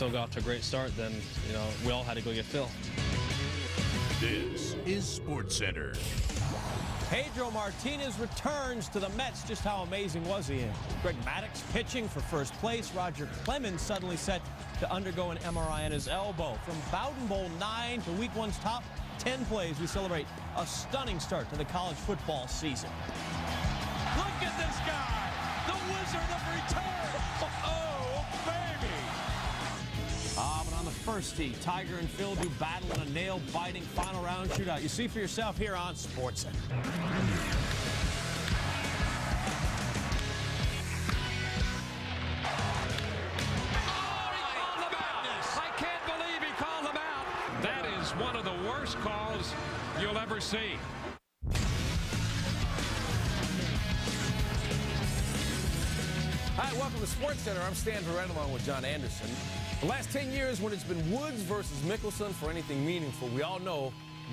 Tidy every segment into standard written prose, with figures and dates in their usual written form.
Phil got off to a great start, then, you know, we all had to go get Phil. This is SportsCenter. Pedro Martinez returns to the Mets. Just how amazing was he? Greg Maddux pitching for first place. Roger Clemens suddenly set to undergo an MRI on his elbow. From Bowden Bowl 9 to Week 1's top 10 plays, we celebrate a stunning start to the college football season. Look at this guy, the wizard of return. Oh, baby. But on the first tee, Tiger and Phil do battle in a nail-biting final round shootout. You see for yourself here on SportsCenter. One of the worst calls you'll ever see. Hi, welcome to SportsCenter. I'm Stan Verrett along with John Anderson. The last 10 years when it's been Woods versus Mickleson for anything meaningful, we all know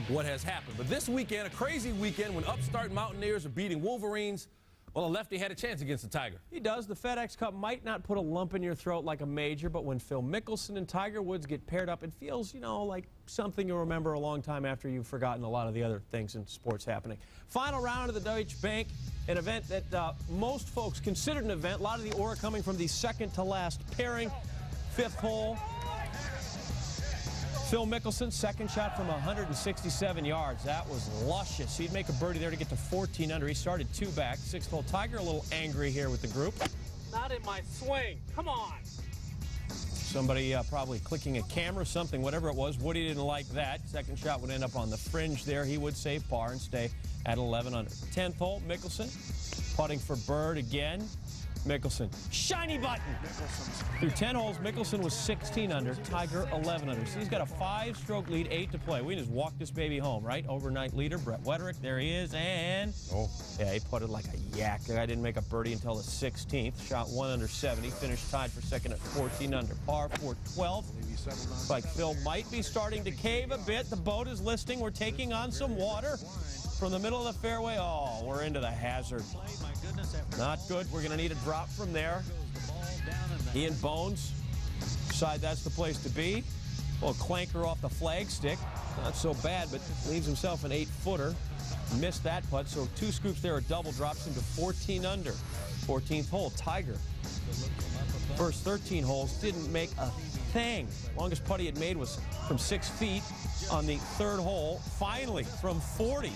what has happened. But this weekend, a crazy weekend when upstart Mountaineers are beating Wolverines, well, a lefty had a chance against the Tiger. He does. The FedEx Cup might not put a lump in your throat like a major, but when Phil Mickleson and Tiger Woods get paired up, it feels, you know, like something you'll remember a long time after you've forgotten a lot of the other things in sports happening. Final round of the Deutsche Bank, an event that most folks considered an event. A lot of the aura coming from the second to last pairing. Fifth hole. Phil Mickelson, second shot from 167 yards. That was luscious. He'd make a birdie there to get to 14 under. He started 2 back. Sixth hole, Tiger a little angry here with the group. Not in my swing. Come on. Somebody probably clicking a camera, something, whatever it was. Woody didn't like that. Second shot would end up on the fringe there. He would save par and stay at 11 under. 10th hole, Mickleson putting for bird again. Mickelson, shiny button. Through 10 holes, Mickelson was 16 under, Tiger 11 under. So he's got a 5-stroke lead, 8 to play. We just walk this baby home, right? Overnight leader, Brett Wederick, there he is, and yeah, he putted like a yak. The guy didn't make a birdie until the 16th. Shot 1 under 70, finished tied for second at 14 under. Par for 12. Looks like Phil might be starting to cave a bit. The boat is listing. We're taking on some water from the middle of the fairway. Oh, we're into the hazard. Not good. We're going to need a drop from there. Ian Bones decide that's the place to be. Well, clanker off the flag stick. Not so bad, but leaves himself an 8-footer. Missed that putt, so 2 scoops there. A double drops him to 14 under. 14th hole, Tiger. First 13 holes didn't make a thing. Longest putt he had made was from 6 feet on the 3rd hole. Finally, from 40.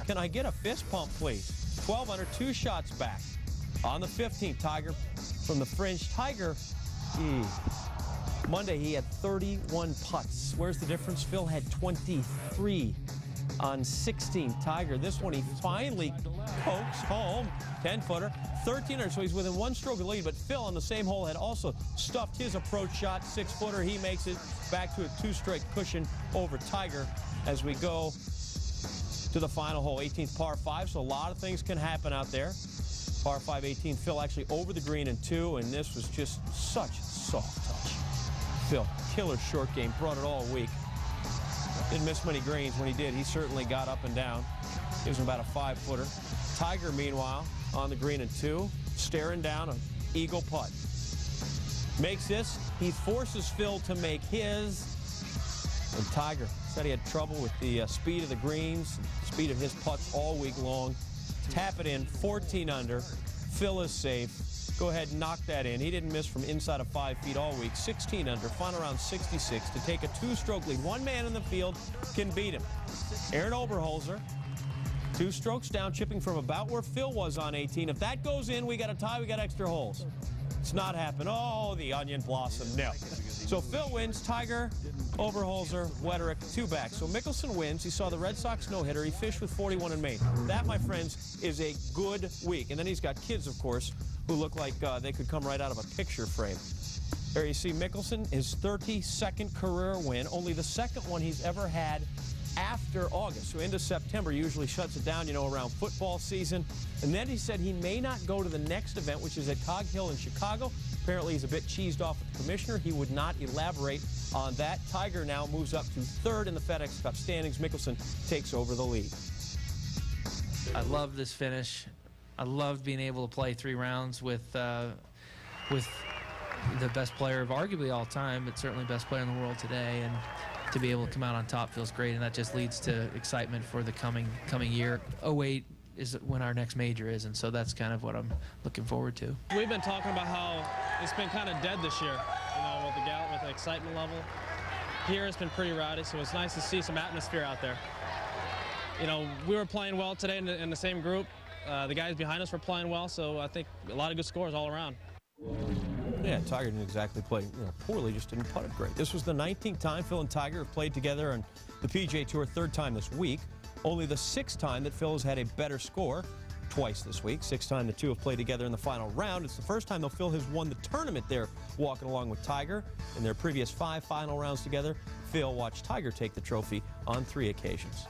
Can I get a fist pump, please? 12 under, 2 shots back. On the 15th, Tiger from the fringe. Tiger, Monday he had 31 putts. Where's the difference? Phil had 23 on 16. Tiger, this one he finally pokes home. 10-footer, 13 under, so he's within 1 stroke of lead. But Phil on the same hole had also stuffed his approach shot. 6-footer, he makes it back to a 2-strike cushion over Tiger as we go to the final hole, 18th par 5, so a lot of things can happen out there. Par 5, 18th, Phil actually over the green in 2, and this was just such a soft touch. Phil, killer short game, brought it all week. Didn't miss many greens. When he did, he certainly got up and down. Gives him about a 5-footer. Tiger, meanwhile, on the green in 2, staring down an eagle putt. Makes this. He forces Phil to make his. And Tiger said he had trouble with the speed of the greens, speed of his putts all week long. Tap it in, 14 under. Phil is safe. Go ahead and knock that in. He didn't miss from inside of 5 feet all week. 16 under, final round 66 to take a 2-stroke lead. One man in the field can beat him. Aaron Oberholzer, 2 strokes down, chipping from about where Phil was on 18. If that goes in, we got a tie, we got extra holes. It's not happened. Oh, the onion blossom, no. So Phil wins, Tiger, Oberholzer, Wederick, 2 back. So Mickelson wins. He saw the Red Sox no-hitter. He fished with 41 in Maine. That, my friends, is a good week. And then he's got kids, of course, who look like they could come right out of a picture frame. There you see Mickleson, his 32nd career win, only the 2nd one he's ever had after August. So into September usually shuts it down, you know, around football season. And then he said he may not go to the next event, which is at Cog Hill in Chicago. Apparently he's a bit cheesed off with the commissioner. He would not elaborate on that. Tiger now moves up to 3rd in the FedEx Cup standings. Mickleson takes over the lead. I love this finish. I loved being able to play 3 rounds with the best player of arguably all time, but certainly best player in the world today. And to be able to come out on top feels great, and that just leads to excitement for the coming year. 08 is when our next major is, and so that's kind of what I'm looking forward to. We've been talking about how it's been kind of dead this year, you know, with the excitement level. Here it's been pretty rowdy, so it's nice to see some atmosphere out there. You know, we were playing well today in the same group. The guys behind us were playing well, so I think a lot of good scores all around. Yeah, Tiger didn't exactly play poorly, just didn't putt it great. This was the 19th time Phil and Tiger have played together on the PGA Tour, 3rd time this week. Only the 6th time that Phil has had a better score, twice this week. 6th time the two have played together in the final round. It's the first time, though, Phil has won the tournament there, walking along with Tiger. In their previous 5 final rounds together, Phil watched Tiger take the trophy on 3 occasions.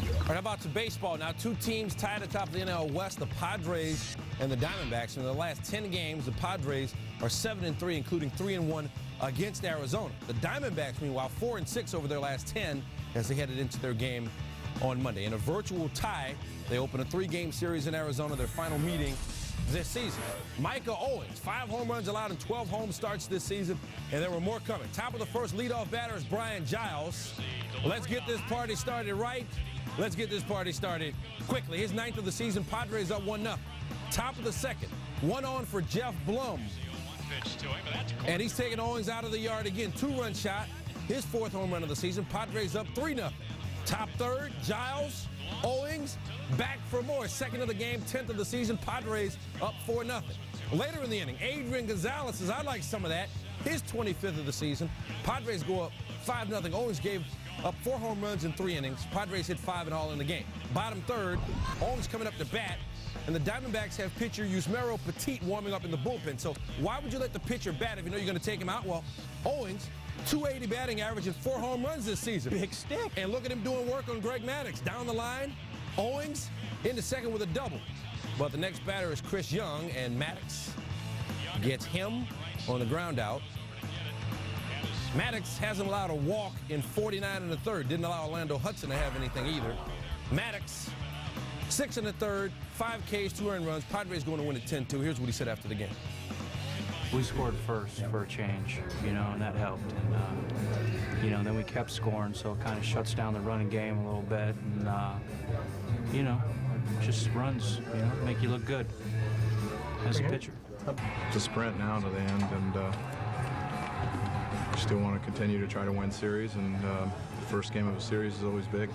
All right, how about some baseball? Now, 2 teams tied atop the NL West, the Padres and the Diamondbacks. In the last 10 games, the Padres are 7-3, including 3-1 against Arizona. The Diamondbacks, meanwhile, 4-6 over their last 10 as they headed into their game on Monday. In a virtual tie, they open a 3-game series in Arizona, their final meeting this season. Micah Owens, 5 home runs allowed in 12 home starts this season, and there were more coming. Top of the first, leadoff batter is Brian Giles. Let's get this party started right. Let's get this party started quickly. His 9th of the season, Padres up 1-0. Top of the second, 1 on for Jeff Blum. And he's taking Owens out of the yard again. 2-run shot, his 4th home run of the season. Padres up 3-0. Top third, Giles, Owens, back for more. 2nd of the game, 10th of the season. Padres up 4-0. Later in the inning, Adrian Gonzalez says, I like some of that. His 25th of the season. Padres go up 5-0. Owens gave up 4 home runs in 3 innings. Padres hit 5 and all in the game. Bottom third, Owens coming up to bat, and the Diamondbacks have pitcher Yusmeiro Petit warming up in the bullpen. So why would you let the pitcher bat if you know you're going to take him out? Well, Owens, 280 batting average and 4 home runs this season. Big stick. And look at him doing work on Greg Maddux. Down the line, Owens into second with a double. But the next batter is Chris Young, and Maddux gets him on the ground out. Maddux hasn't allowed a walk in 49 1/3. Didn't allow Orlando Hudson to have anything either. Maddux, 6 1/3, 5 Ks, 2 earned runs. Padres going to win at 10-2. Here's what he said after the game. We scored first for a change, and that helped. And, then we kept scoring, so it kind of shuts down the running game a little bit. And, just runs, make you look good as a pitcher. It's a sprint now to the end, and still want to continue to try to win series, and the first game of a series is always big.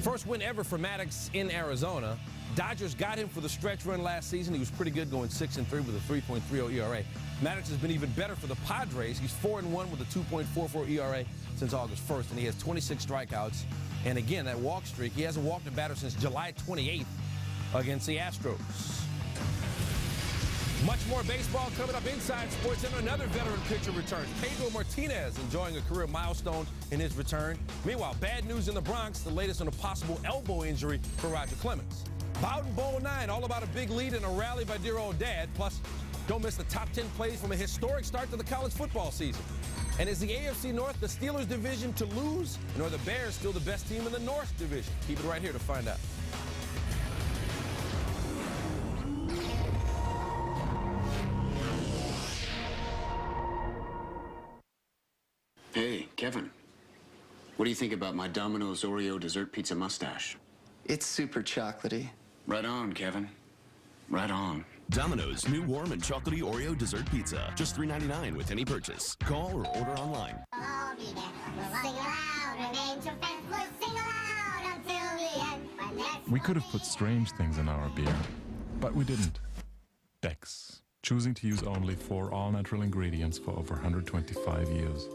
First win ever for Maddux in Arizona. Dodgers got him for the stretch run last season. He was pretty good, going 6-3 with a 3.30 ERA. Maddux has been even better for the Padres. He's 4-1 with a 2.44 ERA since August 1st, and he has 26 strikeouts. And again, that walk streak, he hasn't walked a batter since July 28th against the Astros. Much more baseball coming up inside SportsCenter. Another veteran pitcher returns. Pedro Martinez enjoying a career milestone in his return. Meanwhile, bad news in the Bronx, the latest on a possible elbow injury for Roger Clemens. Bowden Bowl 9, all about a big lead and a rally by dear old dad. Plus, don't miss the top 10 plays from a historic start to the college football season. And is the AFC North the Steelers division to lose? And are the Bears still the best team in the North division? Keep it right here to find out. Hey, Kevin. What do you think about my Domino's Oreo dessert pizza mustache? It's super chocolatey. Right on, Kevin. Right on. Domino's new warm and chocolatey Oreo dessert pizza. Just $3.99 with any purchase. Call or order online. We could have put strange things in our beer, but we didn't. Beck's, choosing to use only 4 all-natural ingredients for over 125 years.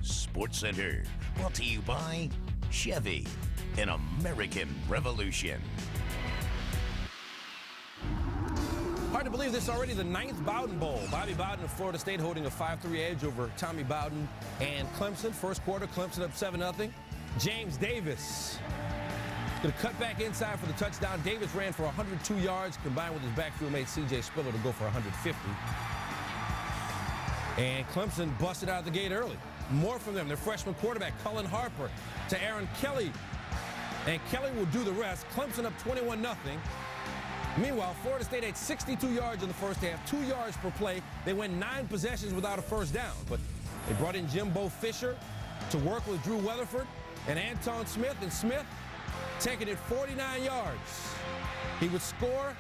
SportsCenter, brought to you by Chevy, an American Revolution. to believe this is already the 9th Bowden Bowl. Bobby Bowden of Florida State holding a 5-3 edge over Tommy Bowden and Clemson. First quarter, Clemson up 7-0. James Davis going to cut back inside for the touchdown. Davis ran for 102 yards, combined with his backfield mate C.J. Spiller to go for 150. And Clemson busted out of the gate early. More from them. Their freshman quarterback, Cullen Harper, to Aaron Kelly. And Kelly will do the rest. Clemson up 21-0. Meanwhile, Florida State had 62 yards in the first half, 2 yards per play. They went 9 possessions without a first down. But they brought in Jimbo Fisher to work with Drew Weatherford and Anton Smith. And Smith taking it 49 yards. He would score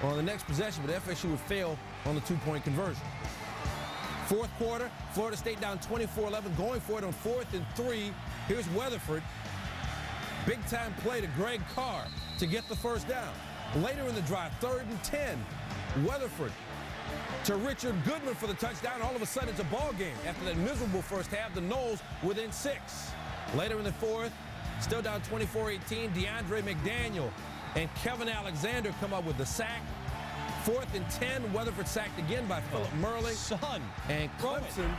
on the next possession, but FSU would fail on the 2-point conversion. Fourth quarter, Florida State down 24-11, going for it on 4th and 3. Here's Weatherford. Big-time play to Greg Carr to get the first down. Later in the drive, 3rd and 10. Weatherford to Richard Goodman for the touchdown. All of a sudden, it's a ball game. After that miserable first half, the Noles within 6. Later in the fourth, still down 24-18, DeAndre McDaniel and Kevin Alexander come up with the sack. 4th and 10, Weatherford sacked again by Philip Murley. And Clemson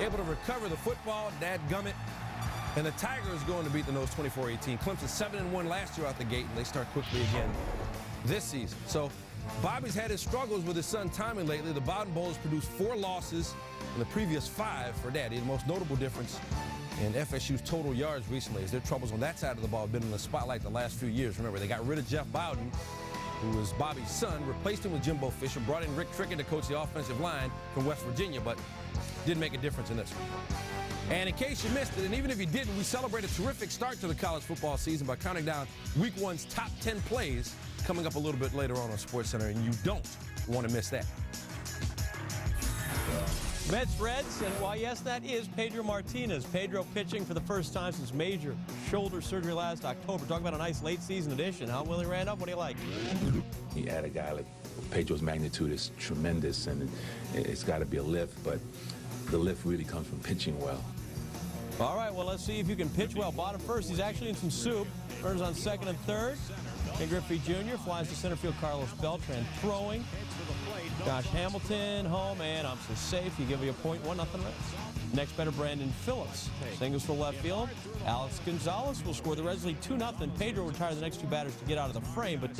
able to recover the football, dadgummit. And the Tigers going to beat the Noles 24-18. Clemson 7-1 last year out the gate, and they start quickly again this season. So Bobby's had his struggles with his son Tommy lately. The Bowden Bowl has produced 4 losses in the previous 5 for Daddy. The most notable difference in FSU's total yards recently is their troubles on that side of the ball have been in the spotlight the last few years. Remember, they got rid of Jeff Bowden, who was Bobby's son, replaced him with Jimbo Fisher, brought in Rick Trickett to coach the offensive line from West Virginia, but didn't make a difference in this one. And in case you missed it, and even if you didn't, we celebrate a terrific start to the college football season by counting down Week 1's top 10 plays coming up a little bit later on SportsCenter, and you don't want to miss that. Mets Reds, and why, yes, that is Pedro Martinez. Pedro pitching for the first time since major shoulder surgery last October. Talk about a nice late season edition, huh? Willie Randolph, what do you like? He had a guy like Pedro's magnitude is tremendous, and it's got to be a lift, but the lift really comes from pitching well. All right, well, let's see if you can pitch well. Bottom first, he's actually in some soup. Runners on 2nd and 3rd. Ken Griffey Jr. flies to center field. Carlos Beltran throwing. Josh Hamilton home, and I'm so safe. You give me a point, 1-0 Reds. Next batter, Brandon Phillips. Singles for left field. Alex Gonzalez will score. The Reds lead 2-0. Pedro retired the next 2 batters to get out of the frame, but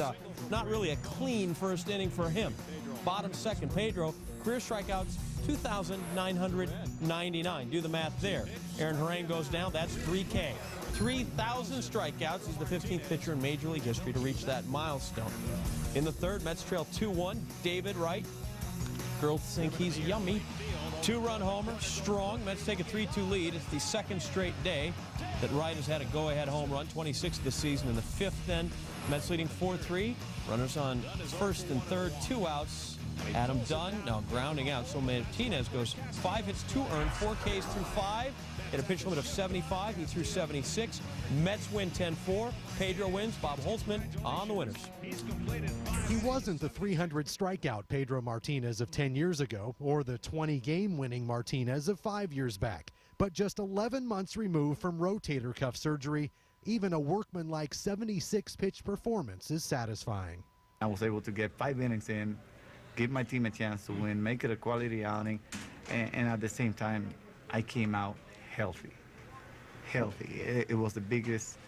not really a clean first inning for him. Bottom second, Pedro. Career strikeouts, 2,999. Do the math there. Aaron Harang goes down. That's 3K. 3,000 strikeouts. He's the 15th pitcher in Major League history to reach that milestone. In the 3rd, Mets trail 2-1. David Wright. Girls think he's yummy. 2-run homer. Strong. Mets take a 3-2 lead. It's the 2nd straight day that Wright has had a go-ahead home run. 26th of the season. In the 5th, then, Mets leading 4-3. Runners on 1st and 3rd. 2 outs. Adam Dunn now grounding out. So Martinez goes 5 hits, 2 earned, 4 Ks through 5. Hit a pitch limit of 75. He threw 76. Mets win 10-4. Pedro wins. Bob Holtzman on the winners. He wasn't the 300 strikeout Pedro Martinez of 10 years ago or the 20-game winning Martinez of 5 years back, but just 11 months removed from rotator cuff surgery, even a workmanlike 76-pitch performance is satisfying. I was able to get 5 innings in, give my team a chance to win, make it a quality outing, and at the same time, I came out healthy. It was the biggest,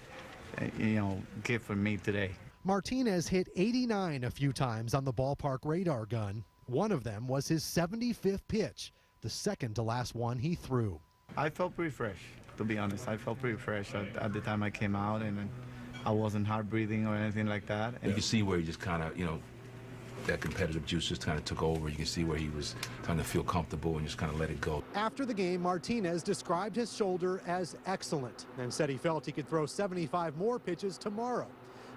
gift for me today. Martinez hit 89 a few times on the ballpark radar gun. One of them was his 75th pitch, the second to last one he threw. I felt pretty fresh, to be honest. I felt pretty fresh at the time I came out, and I wasn't hard breathing or anything like that. You can see where he just kind of, that competitive juice just kind of took over. You can see where he was trying to feel comfortable and just kind of let it go. After the game, Martinez described his shoulder as excellent and said he felt he could throw 75 more pitches tomorrow.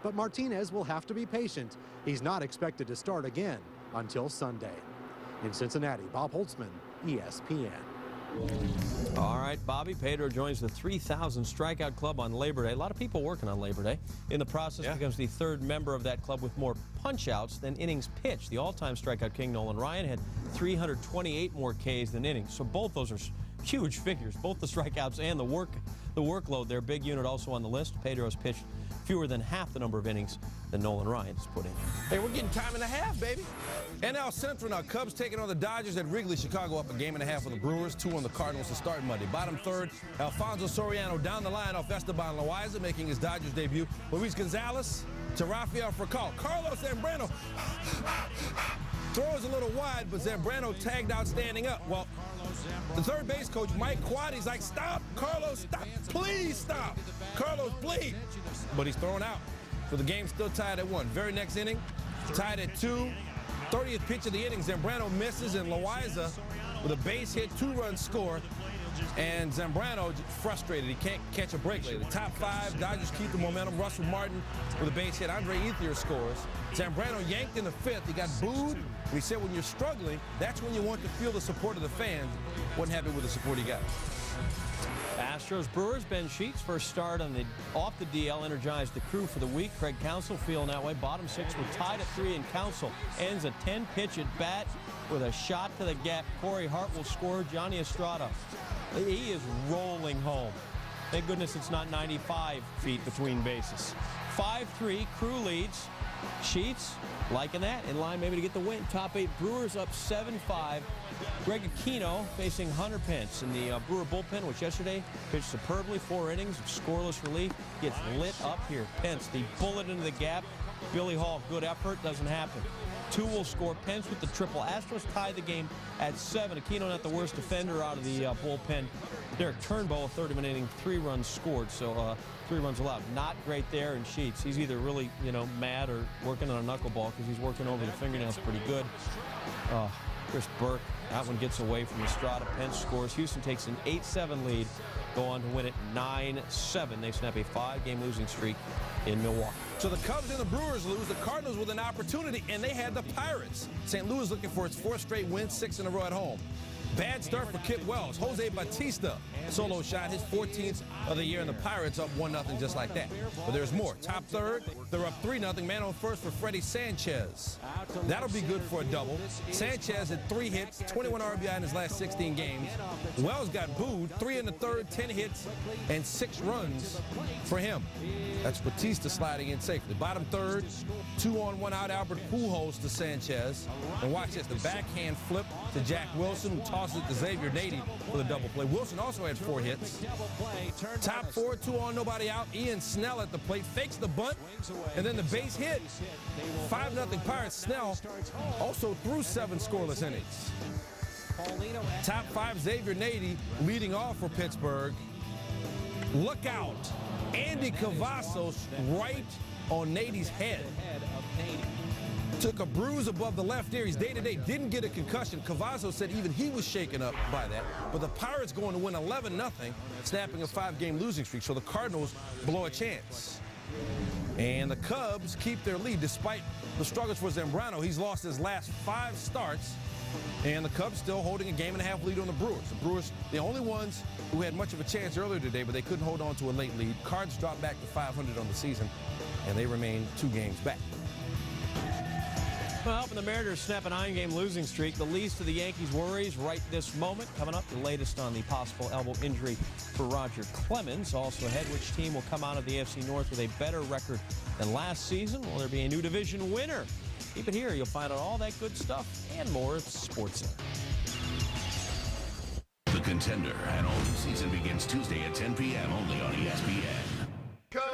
But Martinez will have to be patient. He's not expected to start again until Sunday. In Cincinnati, Bob Holtzman, ESPN. All right, Bobby. Pedro joins the 3,000 strikeout club on Labor Day. A lot of people working on Labor Day. In the process, becomes the 3rd member of that club with more punch-outs than innings pitched. The all-time strikeout king, Nolan Ryan, had 328 more Ks than innings. So both those are huge figures, both the strikeouts and the workload. Their big unit also on the list. Pedro has pitched fewer than half the number of innings that Nolan Ryan has put in. Hey, we're getting time and a half, baby. NL Central now, Cubs taking on the Dodgers at Wrigley. Chicago up a game and a half for the Brewers, 2 on the Cardinals to start Monday. Bottom third, Alfonso Soriano down the line off Esteban Loaiza, making his Dodgers debut. Luis Gonzalez to Rafael Furcal. Carlos Zambrano throws a little wide, but Zambrano tagged out standing up. Well, the third base coach, Mike Quaddy's like, stop, Carlos, stop, please stop. Carlos, please. But he's thrown out. So the game's still tied at 1. Very next inning, tied at 2. 30th pitch of the inning, Zambrano misses, and Loaiza with a base hit, 2-run score. And Zambrano frustrated. He can't catch a break lately. The top 5, Dodgers keep the momentum. Russell Martin with a base hit. Andre Ethier scores. Zambrano yanked in the 5th. He got booed. And he said when you're struggling, that's when you want to feel the support of the fans. Wasn't happy with the support he got. Astros Brewers, Ben Sheets first start on off the DL energized the crew for the week. Craig Counsell feeling that way. Bottom 6 were tied at 3, and Counsell ends a 10-pitch at bat with a shot to the gap. Corey Hart will score. Johnny Estrada, he is rolling home. Thank goodness it's not 95 feet between bases. 5-3, crew leads. Sheets liking that, in line maybe to get the win. Top 8 Brewers up 7-5. Greg Aquino facing Hunter Pence in the Brewer bullpen, which yesterday pitched superbly, 4 innings of scoreless relief. Gets lit up here. Pence, the bullet into the gap. Billy Hall, good effort, doesn't happen. 2 will score. Pence with the triple. Astros tie the game at 7. Aquino not the worst defender out of the bullpen. Derek Turnbow, a 30-minute inning, 3 runs scored, so 3 runs allowed. Not great there in Sheets. He's either really, mad or working on a knuckleball because he's working over the fingernails pretty good. Chris Burke, that one gets away from Estrada. Pence scores. Houston takes an 8-7 lead, go on to win it 9-7. They snap a 5-game losing streak in Milwaukee. So the Cubs and the Brewers lose. The Cardinals with an opportunity, and they had the Pirates. St. Louis looking for its 4th straight win, 6 in a row at home. Bad start for Kip Wells. Jose Bautista, solo shot, his 14th of the year, and the Pirates up 1-0 just like that. But there's more. Top 3rd, they're up 3-0. Man on first for Freddie Sanchez. That'll be good for a double. Sanchez had 3 hits, 21 RBI in his last 16 games. Wells got booed, 3 in the 3rd, 10 hits, and 6 runs for him. That's Bautista sliding in safely. Bottom 3rd, 2 on 1 out, Albert Pujols to Sanchez. And watch this, the backhand flip to Jack Wilson, who tosses it to Xavier Nady with a double play. Wilson also had 4 hits. Top 4, 2 on, nobody out. Ian Snell at the plate, fakes the bunt, and then the base hit. 5-0 Pirates. Snell also threw 7 scoreless innings. Top 5, Xavier Nady leading off for Pittsburgh. Look out. Andy Cavazos right on Nady's head. Took a bruise above the left ear. He's day-to-day, didn't get a concussion. Cavazos said even he was shaken up by that. But the Pirates going to win 11-0, snapping a 5-game losing streak. So the Cardinals blow a chance. And the Cubs keep their lead despite the struggles for Zambrano. He's lost his last 5 starts. And the Cubs still holding a 1.5-game lead on the Brewers. The Brewers, the only ones who had much of a chance earlier today, but they couldn't hold on to a late lead. Cards dropped back to 500 on the season, and they remain 2 games back. Well, helping the Mariners snap a 9-game losing streak. The least of the Yankees' worries right this moment. Coming up, the latest on the possible elbow injury for Roger Clemens. Also ahead, which team will come out of the AFC North with a better record than last season? Will there be a new division winner? Keep it here. You'll find out all that good stuff and more at SportsCenter. The Contender and all new season begins Tuesday at 10 p.m. only on ESPN. Coach!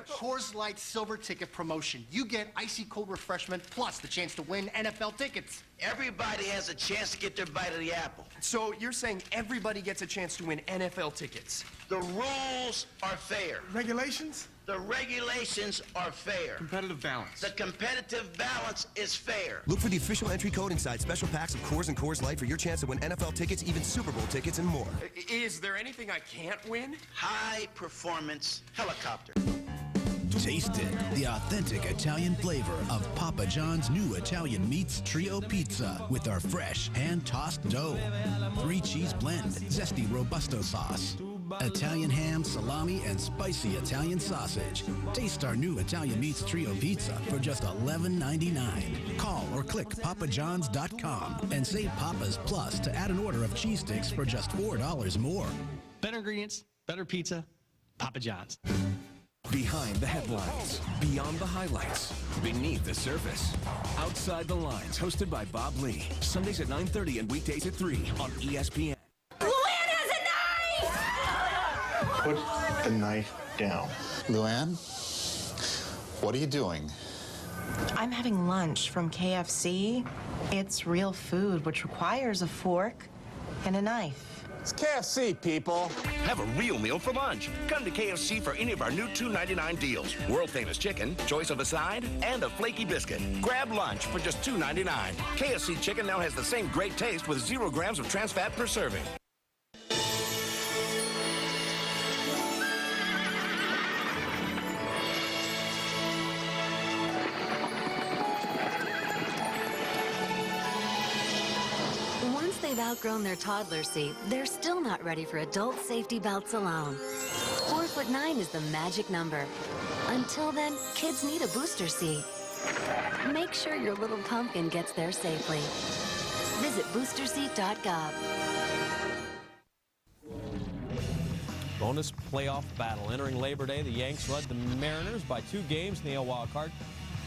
Coors Light Silver Ticket promotion. You get icy cold refreshment plus the chance to win NFL tickets. Everybody has a chance to get their bite of the apple. So you're saying everybody gets a chance to win NFL tickets? The rules are fair. Regulations? The regulations are fair. Competitive balance. The competitive balance is fair. Look for the official entry code inside special packs of Coors and Coors Light for your chance to win NFL tickets, even Super Bowl tickets, and more. Is there anything I can't win? High performance helicopter. Taste it, the authentic Italian flavor of Papa John's new Italian Meats Trio Pizza with our fresh hand-tossed dough, 3-cheese blend, zesty Robusto sauce, Italian ham, salami, and spicy Italian sausage. Taste our new Italian Meats Trio Pizza for just $11.99. Call or click papajohns.com and save Papa's Plus to add an order of cheese sticks for just $4 more. Better ingredients, better pizza, Papa John's. Behind the headlines, beyond the highlights, beneath the surface. Outside the Lines, hosted by Bob Lee. Sundays at 9:30 and weekdays at 3 on ESPN. Luann has a knife! Put the knife down. Luann, what are you doing? I'm having lunch from KFC. It's real food, which requires a fork and a knife. It's KFC, people. Have a real meal for lunch. Come to KFC for any of our new $2.99 deals. World-famous chicken, choice of a side, and a flaky biscuit. Grab lunch for just $2.99. KFC chicken now has the same great taste with 0 grams of trans fat per serving. They've outgrown their toddler seat, they're still not ready for adult safety belts alone. 4'9" is the magic number. Until then, kids need a booster seat. Make sure your little pumpkin gets there safely. Visit boosterseat.gov. Bonus playoff battle. Entering Labor Day, the Yanks led the Mariners by 2 games in the AL wild card.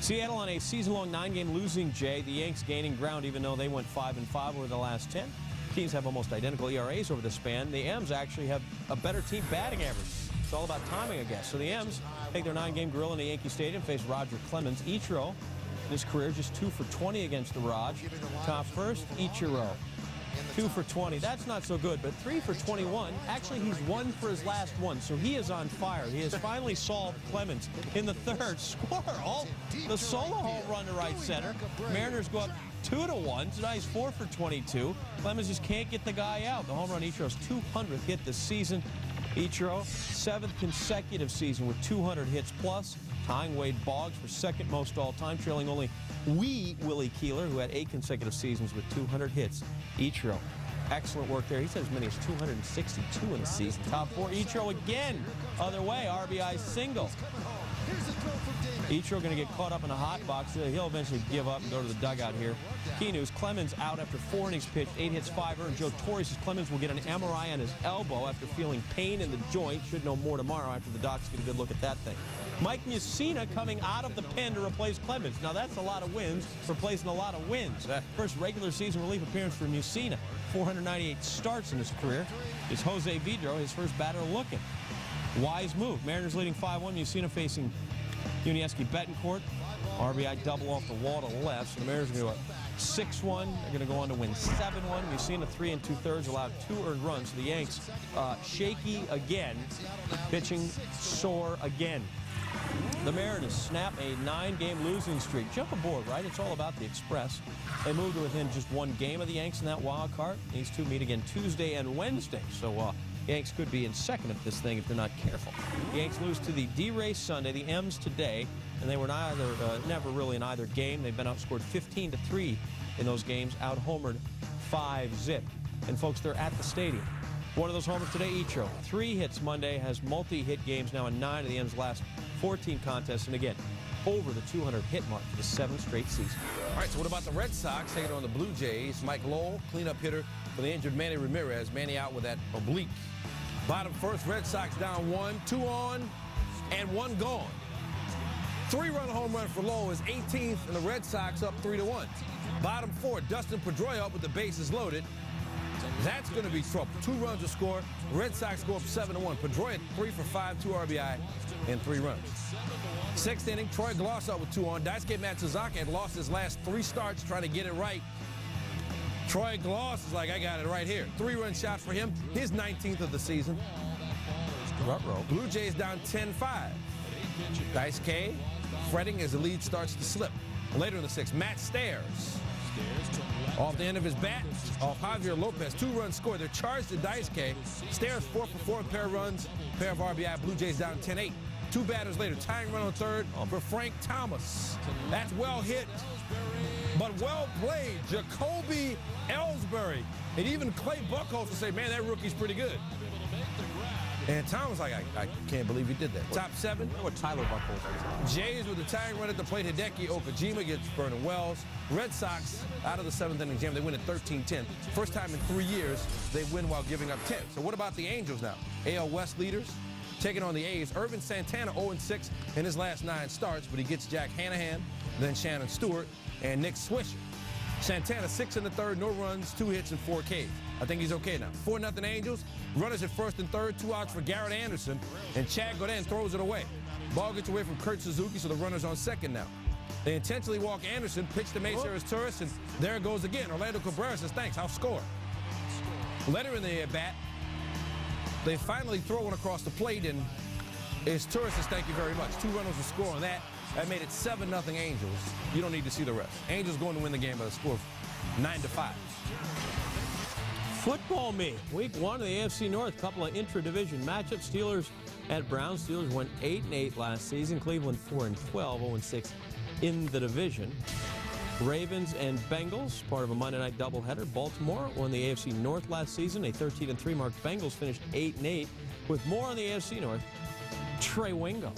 Seattle on a season-long 9-game losing jay. The Yanks gaining ground even though they went 5-5 over the last 10. Teams have almost identical ERAs over the span. The M's actually have a better team batting average. It's all about timing, I guess. So the M's take their 9-game gorilla in the Yankee Stadium, face Roger Clemens. Ichiro, in his career, just 2 for 20 against the Raj. Top first, Ichiro. 2 for 20. That's not so good, but 3 for 21. Actually, he's 1 for his last 1, so he is on fire. He has finally solved Clemens in the 3rd. Squirrel, the solo home run to right center. Mariners go up 2-1, so now he's 4 for 22. Clemens just can't get the guy out. The home run Ichiro's 200th hit this season. Ichiro, 7th consecutive season with 200 hits plus, tying Wade Boggs for 2nd most all-time, trailing only Willie Keeler, who had 8 consecutive seasons with 200 hits. Ichiro, excellent work there. He's had as many as 262 in the season. Top 4, Ichiro again. Other way, RBI single. Ichiro going to get caught up in a hot box. He'll eventually give up and go to the dugout here. Key news, Clemens out after 4 innings pitched, 8 hits, 5 earned. Joe Torre says Clemens will get an MRI on his elbow after feeling pain in the joint. Should know more tomorrow after the docs get a good look at that thing. Mike Mussina coming out of the pen to replace Clemens. Now that's a lot of wins, replacing a lot of wins. First regular season relief appearance for Mussina. 498 starts in his career. It's Jose Vidro, his first batter looking. Wise move. Mariners leading 5-1. Mussina facing Unieski Betancourt. RBI double off the wall to the left. So the Mariners are going to go 6-1. They're going to go on to win 7-1. Mussina 3 2/3, allowed 2 earned runs. So the Yanks shaky again, pitching sore again. The Mariners snap a 9-game losing streak. Jump aboard, right? It's all about the Express. They moved to within just 1 game of the Yanks in that wild card. These two meet again Tuesday and Wednesday. So Yanks could be in 2nd of this thing if they're not careful. The Yanks lose to the D-Rays Sunday, the M's today, and they were never really in either game. They've been outscored 15-3 in those games, out-homered 5-zip. And folks, they're at the stadium. One of those homers today, Ichiro. 3 hits Monday, has multi-hit games now in 9 of the M's last 14 contests, and again, over the 200 hit mark for the 7th straight season. All right, so what about the Red Sox taking on the Blue Jays? Mike Lowell, cleanup hitter for the injured Manny Ramirez. Manny out with that oblique. Bottom first, Red Sox down 1, 2 on, and 1 gone. 3-run home run for Lowell is 18th, and the Red Sox up 3-1. Bottom 4, Dustin Pedroia up with the bases loaded. That's going to be trouble. 2 runs to score. Red Sox go up 7-1. Pedroia 3 for 5, 2 RBI, and 3 runs. 6th inning, Troy Gloss up with 2 on. Daisuke Matsuzaka had lost his last 3 starts trying to get it right. Troy Gloss is like, I got it right here. 3-run shot for him, his 19th of the season. Blue Jays down 10-5. Daisuke fretting as the lead starts to slip. Later in the 6th, Matt Stairs. Off the end of his bat, off Javier Lopez, 2-run score. They're charged to Daisuke. Stairs 4 for 4, pair of runs, pair of RBI. Blue Jays down 10-8. 2 batters later, tying run on 3rd for Frank Thomas. That's well hit, but well played. Jacoby Ellsbury. And even Clay Buchholz will say, man, that rookie's pretty good. And Tom was like, I can't believe he did that. Top 7. What Tyler Buchholz is. Jays with the tying run at the plate. Hideki Okajima gets Vernon Wells. Red Sox out of the 7th inning jam. They win at 13-10. First time in 3 years they win while giving up 10. So what about the Angels now? AL West leaders. Taking on the A's, Irvin Santana 0-6 in his last 9 starts, but he gets Jack Hanahan, then Shannon Stewart, and Nick Swisher. Santana 6 in the third, no runs, 2 hits, and 4 Ks. I think he's okay now. 4-0 Angels. Runners at first and third, 2 outs for Garrett Anderson, and Chad Godin throws it away. Ball gets away from Kurt Suzuki, so the runner's on second now. They intentionally walk Anderson, pitch to Maceres Turris, and there it goes again. Orlando Cabrera says, thanks, I'll score. Letter in the at-bat. They finally throw one across the plate, and it's Turris says, thank you very much. 2 runners will score on that. That made it 7-0 Angels. You don't need to see the rest. Angels going to win the game by a score of 9-5. Football me. Week 1 of the AFC North. Couple of intra-division matchups. Steelers at Browns. Steelers went 8-8 last season. Cleveland 4-12, 0-6 in the division. Ravens and Bengals, part of a Monday night doubleheader. Baltimore won the AFC North last season. A 13-3 marked Bengals finished 8-8. With more on the AFC North, Trey Wingo.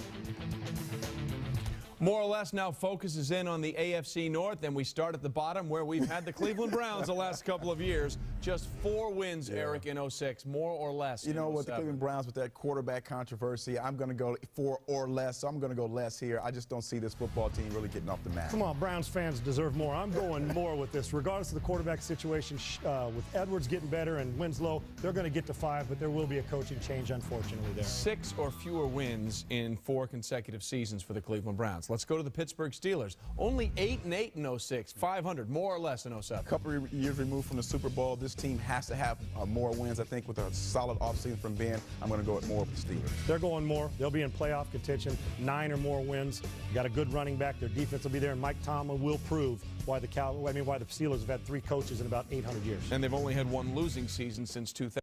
More or less now focuses in on the AFC North, and we start at the bottom where we've had the Cleveland Browns the last couple of years. Just 4 wins, Eric, in 06, more or less. You know, with the Cleveland Browns, with that quarterback controversy, I'm going to go 4 or less, so I'm going to go less here. I just don't see this football team really getting off the mat. Come on, Browns fans deserve more. I'm going more with this. Regardless of the quarterback situation, with Edwards getting better and Winslow, they're going to get to 5, but there will be a coaching change, unfortunately, there. 6 or fewer wins in 4 consecutive seasons for the Cleveland Browns. Let's go to the Pittsburgh Steelers. Only 8-8 in 06, 500, more or less in 07. A couple of years removed from the Super Bowl, this team has to have more wins. I think with a solid offseason from Ben, I'm going to go with more with the Steelers. They're going more. They'll be in playoff contention, 9 or more wins. Got a good running back. Their defense will be there, and Mike Tomlin will prove why the Steelers have had 3 coaches in about 800 years. And they've only had 1 losing season since 2000.